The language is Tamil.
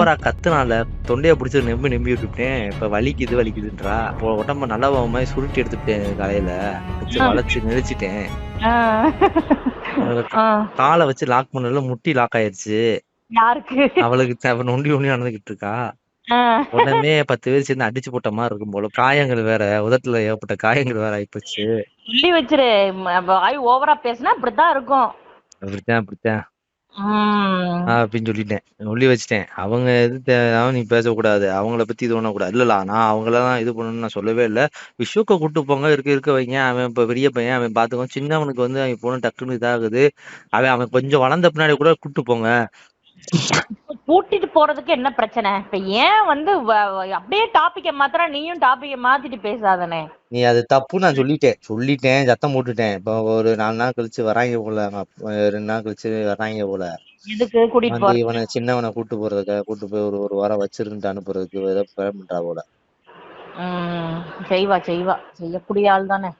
ஓவரா கத்துனால தொண்டைய பிடிச்சி நெம்பி நெம்பி விட்டுட்டேன். இப்ப வலிக்குது வலிக்குதுன்றா. உடம்ப நல்லா மாதிரி சுருட்டி எடுத்துட்டேன் காலையில வச்சு வளைச்சு நெரிச்சிட்டேன். காலை வச்சு லாக் பண்ணல முட்டி லாக் ஆயிருச்சு. யாருக்கு? அவளுக்கு நொண்டி நொண்டி நடந்துகிட்டு இருக்கா. உடனே 10 பேர் சேர்ந்து அடிச்சு போட்ட மாதிரி இருக்கும் போல. காயங்கள் வேற உதட்டுல ஏற்பட்ட காயங்கள் வேற ஆயிப்போச்சு. சொல்லி வச்சிரு, வாய் ஓவரா பேசினா இப்படித்தான் இருக்கும். அப்படித்தான் அப்படின்னு சொல்லிட்டேன். சொல்லி வச்சுட்டேன். அவங்க எது தேவையாவும் நீ பேசக்கூடாது, அவங்கள பத்தி இது பண்ணக்கூடாது. இல்ல நான் அவங்களதான் இது பண்ணணும்னு நான் சொல்லவே இல்லை. விஸ்வக்க கூட்டு போங்க, இருக்க வைங்க. அவன் இப்ப பெரிய பையன், அவன் பாத்துக்கோ. சின்னவனுக்கு வந்து அவன் பொண்ணு டக்குன்னு இதாகுது. அவன் கொஞ்சம் வளர்ந்த பின்னாடி கூட கூட்டு போங்க. கூட்டிட்டு போறதுக்கு என்ன பிரச்சனை? இப்ப ஏன் வந்து அப்படியே டாபிக்க மாத்திர, நீயும் டாபிக்க மாத்திட்டு பேசாதனே. நீ அது தப்பு. நான் சொல்லிட்டேன் சத்தம் போட்டுட்டேன். இப்ப ஒரு 4 நாள் கழிச்சு வராங்க போல, 2 நாள் கழிச்சு வராங்க போல. எதுக்கு கூட்டிட்டு வந்து போற? இவனை சின்னவனை கூட்டு போறதுக்காக, கூட்டு போய் ஒரு வாரம் வச்சிருந்து அனுப்புறதுக்கு ஏதோ பிளான் பண்றா போல. செய்வா செய்யக்கூடிய ஆள் தானே.